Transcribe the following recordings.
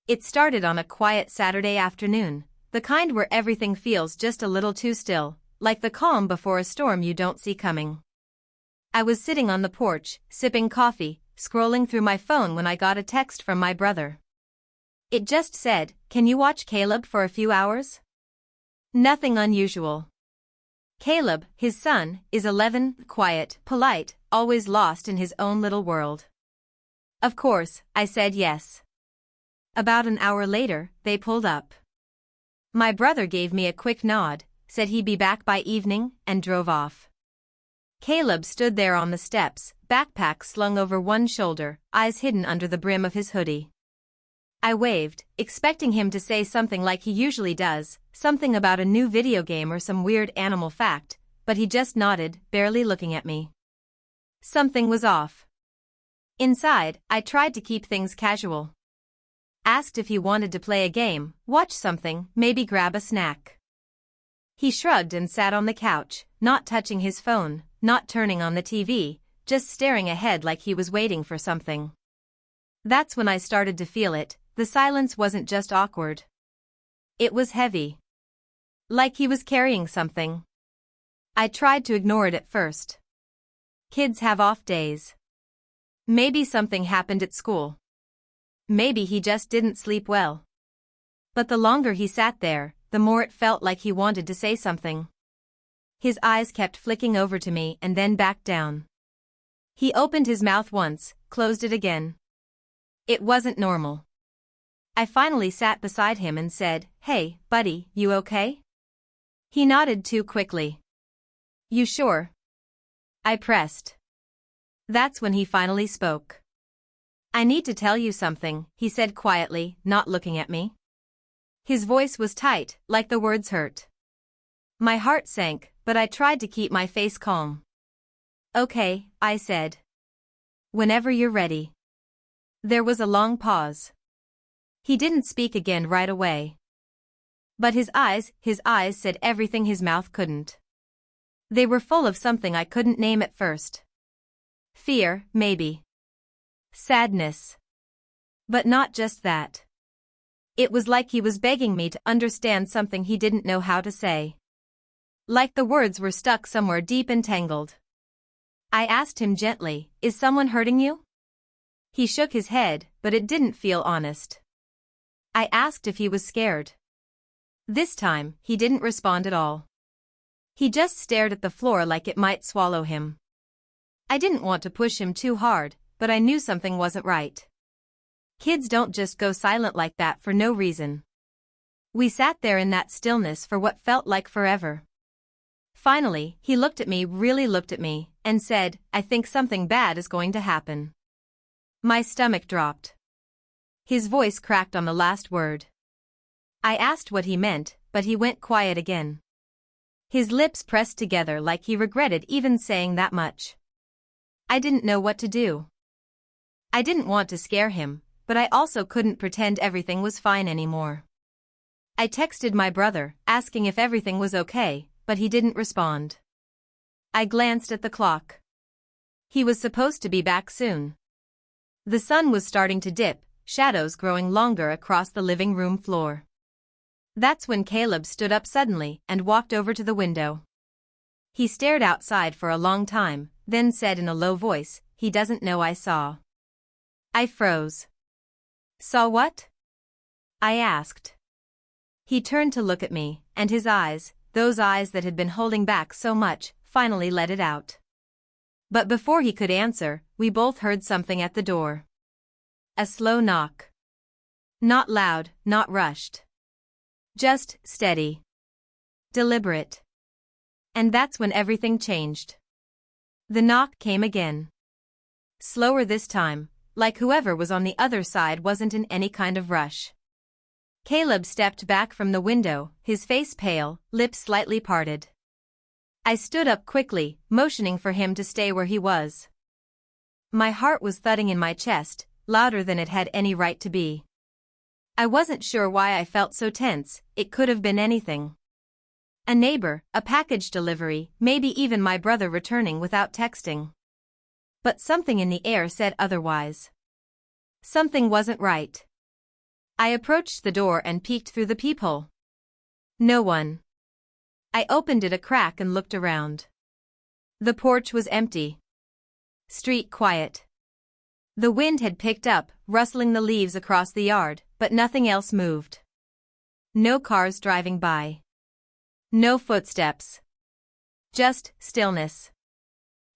It started on a quiet Saturday afternoon, the kind where everything feels just a little too still, like the calm before a storm you don't see coming. I was sitting on the porch, sipping coffee, scrolling through my phone when I got a text from my brother. It just said, "Can you watch Caleb for a few hours?" Nothing unusual. Caleb, his son, is 11, quiet, polite, always lost in his own little world. Of course, I said yes. About an hour later, they pulled up. My brother gave me a quick nod, said he'd be back by evening, and drove off. Caleb stood there on the steps, backpack slung over one shoulder, eyes hidden under the brim of his hoodie. I waved, expecting him to say something like he usually does, something about a new video game or some weird animal fact, but he just nodded, barely looking at me. Something was off. Inside, I tried to keep things casual. Asked if he wanted to play a game, watch something, maybe grab a snack. He shrugged and sat on the couch, not touching his phone, not turning on the TV, just staring ahead like he was waiting for something. That's when I started to feel it. The silence wasn't just awkward. It was heavy. Like he was carrying something. I tried to ignore it at first. Kids have off days. Maybe something happened at school. Maybe he just didn't sleep well. But the longer he sat there, the more it felt like he wanted to say something. His eyes kept flicking over to me and then back down. He opened his mouth once, closed it again. It wasn't normal. I finally sat beside him and said, "Hey, buddy, you okay?" He nodded too quickly. "You sure?" I pressed. That's when he finally spoke. "I need to tell you something," he said quietly, not looking at me. His voice was tight, like the words hurt. My heart sank, but I tried to keep my face calm. "Okay," I said. "Whenever you're ready." There was a long pause. He didn't speak again right away. But his eyes said everything his mouth couldn't. They were full of something I couldn't name at first. Fear, maybe. Sadness. But not just that. It was like he was begging me to understand something he didn't know how to say. Like the words were stuck somewhere deep and tangled. I asked him gently, "Is someone hurting you?" He shook his head, but it didn't feel honest. I asked if he was scared. This time, he didn't respond at all. He just stared at the floor like it might swallow him. I didn't want to push him too hard, but I knew something wasn't right. Kids don't just go silent like that for no reason. We sat there in that stillness for what felt like forever. Finally, he really looked at me, and said, "I think something bad is going to happen." My stomach dropped. His voice cracked on the last word. I asked what he meant, but he went quiet again. His lips pressed together like he regretted even saying that much. I didn't know what to do. I didn't want to scare him, but I also couldn't pretend everything was fine anymore. I texted my brother, asking if everything was okay, but he didn't respond. I glanced at the clock. He was supposed to be back soon. The sun was starting to dip, shadows growing longer across the living room floor. That's when Caleb stood up suddenly and walked over to the window. He stared outside for a long time, then said in a low voice, "He doesn't know I saw." I froze. "Saw what?" I asked. He turned to look at me, and his eyes, those eyes that had been holding back so much, finally let it out. But before he could answer, we both heard something at the door. A slow knock. Not loud, not rushed. Just steady. Deliberate. And that's when everything changed. The knock came again. Slower this time, like whoever was on the other side wasn't in any kind of rush. Caleb stepped back from the window, his face pale, lips slightly parted. I stood up quickly, motioning for him to stay where he was. My heart was thudding in my chest, louder than it had any right to be. I wasn't sure why I felt so tense. It could have been anything. A neighbor, a package delivery, maybe even my brother returning without texting. But something in the air said otherwise. Something wasn't right. I approached the door and peeked through the peephole. No one. I opened it a crack and looked around. The porch was empty. Street quiet. The wind had picked up, rustling the leaves across the yard, but nothing else moved. No cars driving by. No footsteps. Just stillness.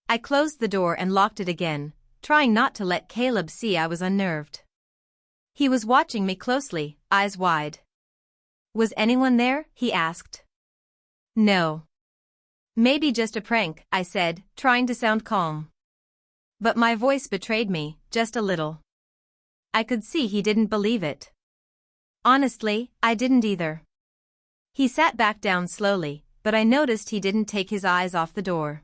I closed the door and locked it again, trying not to let Caleb see I was unnerved. He was watching me closely, eyes wide. Was anyone there? He asked. No. Maybe just a prank, I said, trying to sound calm. But my voice betrayed me, just a little. I could see he didn't believe it. Honestly, I didn't either. He sat back down slowly, but I noticed he didn't take his eyes off the door.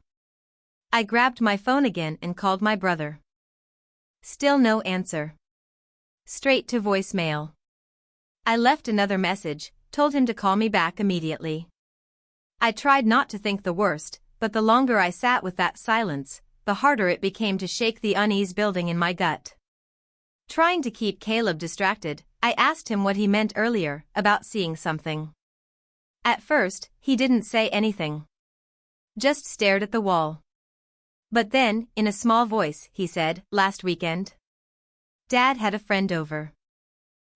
I grabbed my phone again and called my brother. Still no answer. Straight to voicemail. I left another message, told him to call me back immediately. I tried not to think the worst, but the longer I sat with that silence, the harder it became to shake the unease building in my gut. Trying to keep Caleb distracted, I asked him what he meant earlier, about seeing something. At first, he didn't say anything. Just stared at the wall. But then, in a small voice, he said, "Last weekend, Dad had a friend over.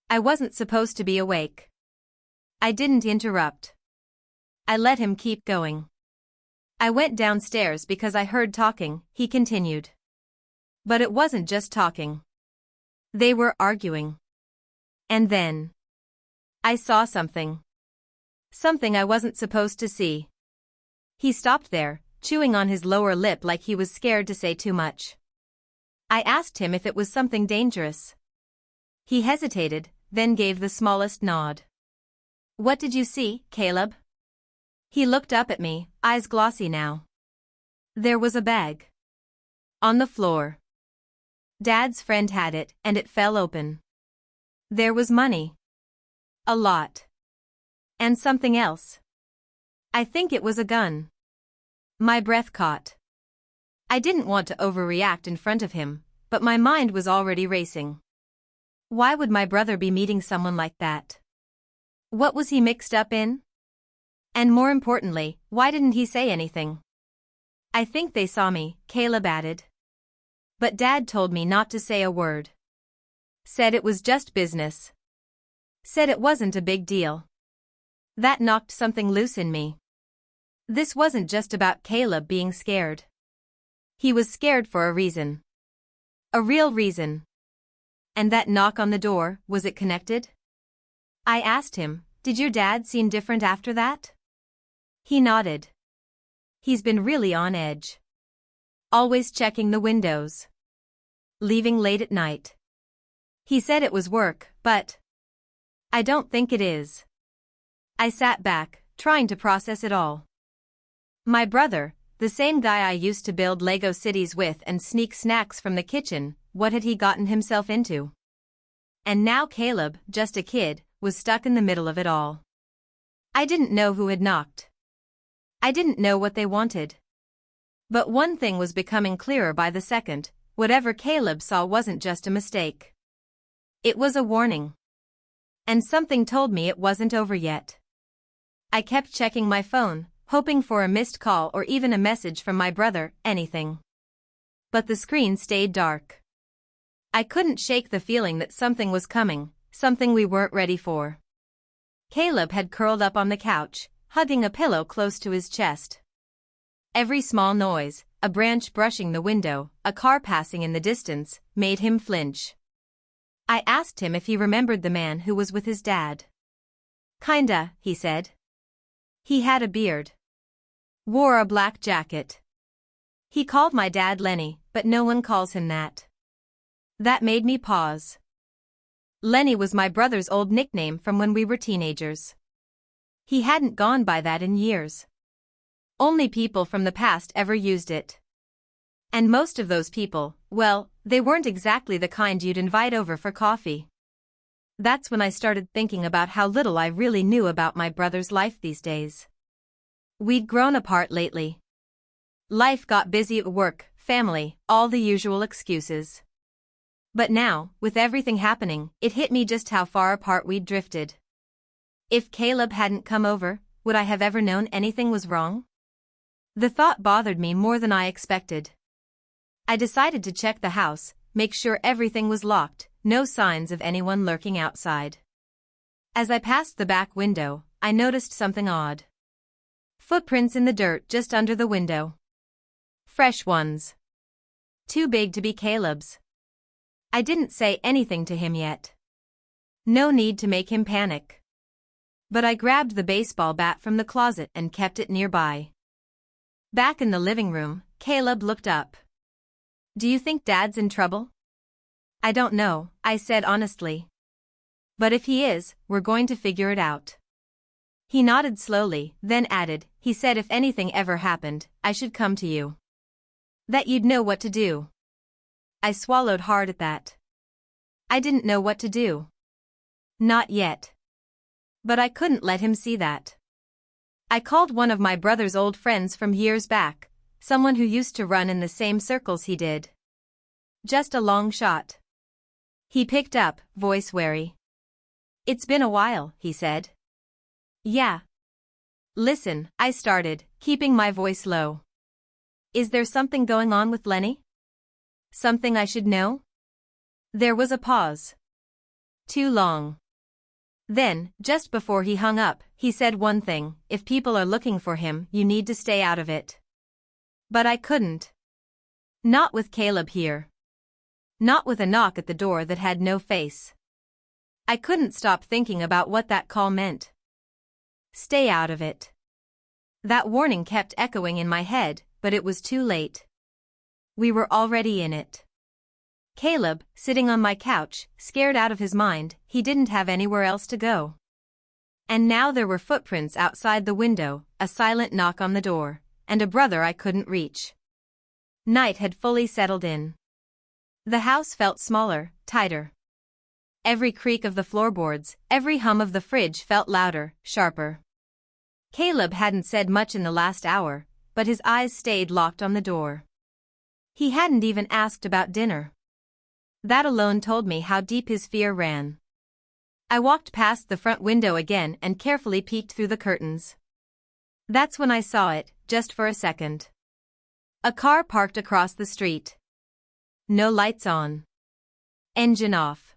I wasn't supposed to be awake." I didn't interrupt. I let him keep going. I went downstairs because I heard talking, he continued. But it wasn't just talking. They were arguing. And then I saw something. Something I wasn't supposed to see. He stopped there, chewing on his lower lip like he was scared to say too much. I asked him if it was something dangerous. He hesitated, then gave the smallest nod. "What did you see, Caleb?" He looked up at me, eyes glossy now. There was a bag. On the floor. Dad's friend had it, and it fell open. There was money. A lot. And something else. I think it was a gun. My breath caught. I didn't want to overreact in front of him, but my mind was already racing. Why would my brother be meeting someone like that? What was he mixed up in? And more importantly, why didn't he say anything? "I think they saw me," Caleb added. But Dad told me not to say a word. Said it was just business. Said it wasn't a big deal. That knocked something loose in me. This wasn't just about Caleb being scared. He was scared for a reason. A real reason. And that knock on the door, was it connected? I asked him, "Did your dad seem different after that?" He nodded. He's been really on edge. Always checking the windows. Leaving late at night. He said it was work, but I don't think it is. I sat back, trying to process it all. My brother, the same guy I used to build Lego cities with and sneak snacks from the kitchen, what had he gotten himself into? And now Caleb, just a kid, was stuck in the middle of it all. I didn't know who had knocked. I didn't know what they wanted. But one thing was becoming clearer by the second: whatever Caleb saw wasn't just a mistake. It was a warning. And something told me it wasn't over yet. I kept checking my phone, hoping for a missed call or even a message from my brother, anything. But the screen stayed dark. I couldn't shake the feeling that something was coming, something we weren't ready for. Caleb had curled up on the couch, hugging a pillow close to his chest. Every small noise, a branch brushing the window, a car passing in the distance, made him flinch. I asked him if he remembered the man who was with his dad. "Kinda," he said. He had a beard. Wore a black jacket. He called my dad Lenny, but no one calls him that. That made me pause. Lenny was my brother's old nickname from when we were teenagers. He hadn't gone by that in years. Only people from the past ever used it. And most of those people, well, they weren't exactly the kind you'd invite over for coffee. That's when I started thinking about how little I really knew about my brother's life these days. We'd grown apart lately. Life got busy at work, family, all the usual excuses. But now, with everything happening, it hit me just how far apart we'd drifted. If Caleb hadn't come over, would I have ever known anything was wrong? The thought bothered me more than I expected. I decided to check the house, make sure everything was locked, no signs of anyone lurking outside. As I passed the back window, I noticed something odd. Footprints in the dirt just under the window. Fresh ones. Too big to be Caleb's. I didn't say anything to him yet. No need to make him panic. But I grabbed the baseball bat from the closet and kept it nearby. Back in the living room, Caleb looked up. "Do you think Dad's in trouble?" "I don't know," I said honestly. "But if he is, we're going to figure it out." He nodded slowly, then added, "He said if anything ever happened, I should come to you. That you'd know what to do." I swallowed hard at that. I didn't know what to do. Not yet. But I couldn't let him see that. I called one of my brother's old friends from years back, someone who used to run in the same circles he did. Just a long shot. He picked up, voice wary. "It's been a while," he said. "Yeah. Listen," I started, keeping my voice low. "Is there something going on with Lenny? Something I should know?" There was a pause. Too long. Then, just before he hung up, he said one thing: "If people are looking for him, you need to stay out of it." But I couldn't. Not with Caleb here. Not with a knock at the door that had no face. I couldn't stop thinking about what that call meant. Stay out of it. That warning kept echoing in my head, but it was too late. We were already in it. Caleb, sitting on my couch, scared out of his mind, he didn't have anywhere else to go. And now there were footprints outside the window, a silent knock on the door, and a brother I couldn't reach. Night had fully settled in. The house felt smaller, tighter. Every creak of the floorboards, every hum of the fridge felt louder, sharper. Caleb hadn't said much in the last hour, but his eyes stayed locked on the door. He hadn't even asked about dinner. That alone told me how deep his fear ran. I walked past the front window again and carefully peeked through the curtains. That's when I saw it, just for a second. A car parked across the street. No lights on. Engine off.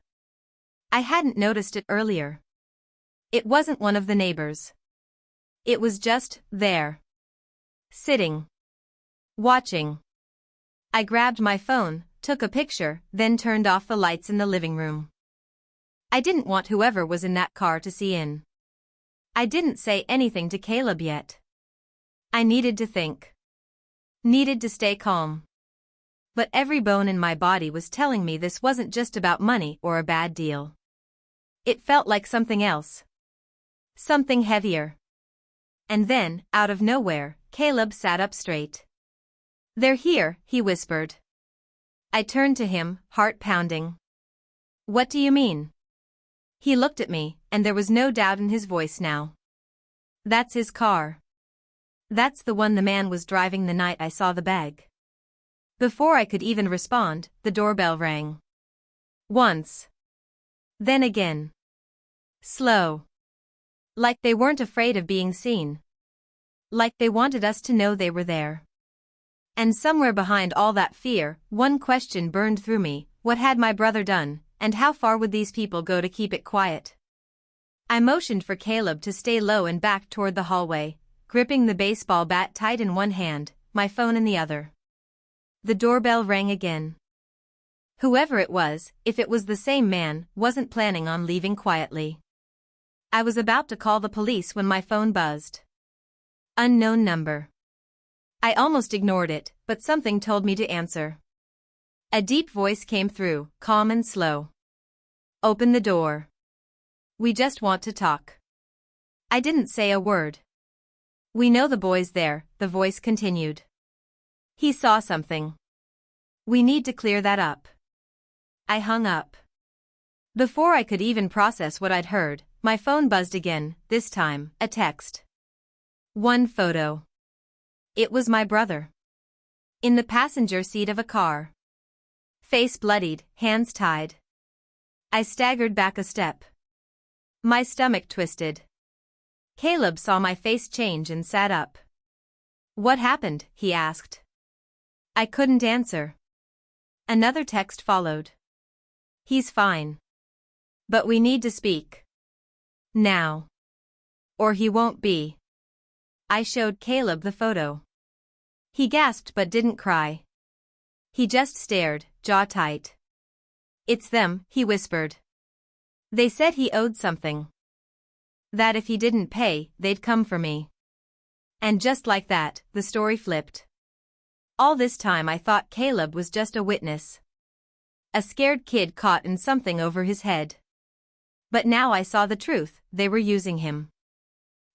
I hadn't noticed it earlier. It wasn't one of the neighbors. It was just there. Sitting. Watching. I grabbed my phone, took a picture, then turned off the lights in the living room. I didn't want whoever was in that car to see in. I didn't say anything to Caleb yet. I needed to think. Needed to stay calm. But every bone in my body was telling me this wasn't just about money or a bad deal. It felt like something else. Something heavier. And then, out of nowhere, Caleb sat up straight. "They're here," he whispered. I turned to him, heart pounding. "What do you mean?" He looked at me, and there was no doubt in his voice now. "That's his car. That's the one the man was driving the night I saw the bag." Before I could even respond, the doorbell rang. Once. Then again. Slow. Like they weren't afraid of being seen. Like they wanted us to know they were there. And somewhere behind all that fear, one question burned through me: what had my brother done, and how far would these people go to keep it quiet? I motioned for Caleb to stay low and backed toward the hallway, gripping the baseball bat tight in one hand, my phone in the other. The doorbell rang again. Whoever it was, if it was the same man, wasn't planning on leaving quietly. I was about to call the police when my phone buzzed. Unknown number. I almost ignored it, but something told me to answer. A deep voice came through, calm and slow. "Open the door. We just want to talk." I didn't say a word. "We know the boy's there," the voice continued. "He saw something. We need to clear that up." I hung up. Before I could even process what I'd heard, my phone buzzed again, this time, a text. One photo. It was my brother. In the passenger seat of a car. Face bloodied, hands tied. I staggered back a step. My stomach twisted. Caleb saw my face change and sat up. "What happened?" he asked. I couldn't answer. Another text followed. "He's fine. But we need to speak. Now. Or he won't be." I showed Caleb the photo. He gasped but didn't cry. He just stared, jaw tight. "It's them," he whispered. "They said he owed something. That if he didn't pay, they'd come for me." And just like that, the story flipped. All this time I thought Caleb was just a witness. A scared kid caught in something over his head. But now I saw the truth, they were using him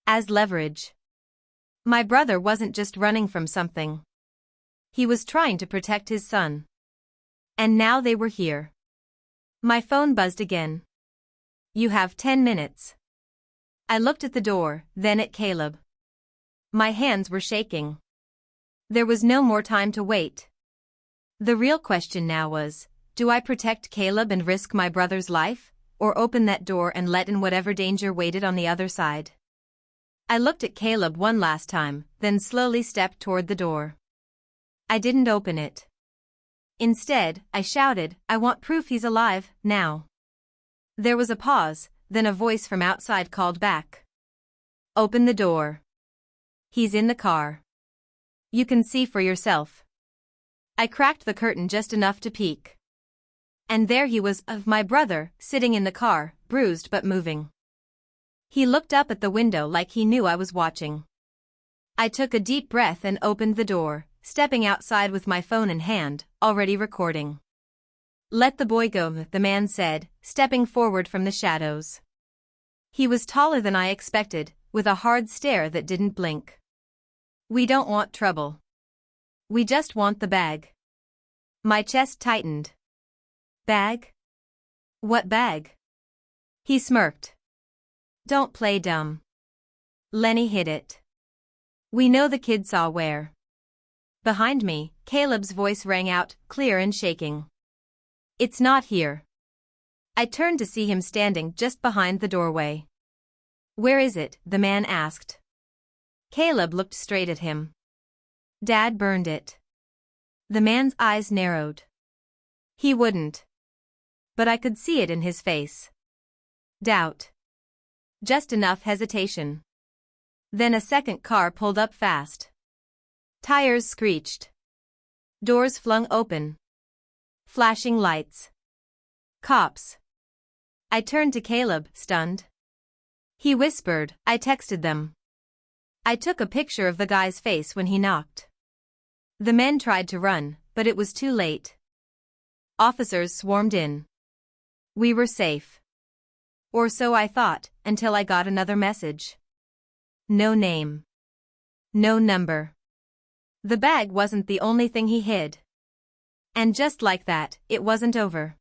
as leverage. My brother wasn't just running from something. He was trying to protect his son. And now they were here. My phone buzzed again. "You have 10 minutes. I looked at the door, then at Caleb. My hands were shaking. There was no more time to wait. The real question now was, do I protect Caleb and risk my brother's life, or open that door and let in whatever danger waited on the other side? I looked at Caleb one last time, then slowly stepped toward the door. I didn't open it. Instead, I shouted, "I want proof he's alive, now." There was a pause, then a voice from outside called back. "Open the door. He's in the car. You can see for yourself." I cracked the curtain just enough to peek. And there he was, my brother, sitting in the car, bruised but moving. He looked up at the window like he knew I was watching. I took a deep breath and opened the door, stepping outside with my phone in hand, already recording. "Let the boy go," the man said, stepping forward from the shadows. He was taller than I expected, with a hard stare that didn't blink. "We don't want trouble. We just want the bag." My chest tightened. "Bag? What bag?" He smirked. "Don't play dumb. Lenny hid it. We know the kid saw where." Behind me, Caleb's voice rang out, clear and shaking. "It's not here." I turned to see him standing just behind the doorway. "Where is it?" the man asked. Caleb looked straight at him. "Dad burned it." The man's eyes narrowed. He wouldn't. But I could see it in his face. Doubt. Just enough hesitation. Then a second car pulled up fast. Tires screeched. Doors flung open. Flashing lights. Cops. I turned to Caleb, stunned. He whispered, "I texted them." I took a picture of the guy's face when he knocked. The men tried to run, but it was too late. Officers swarmed in. We were safe. Or so I thought, until I got another message. No name. No number. The bag wasn't the only thing he hid. And just like that, it wasn't over.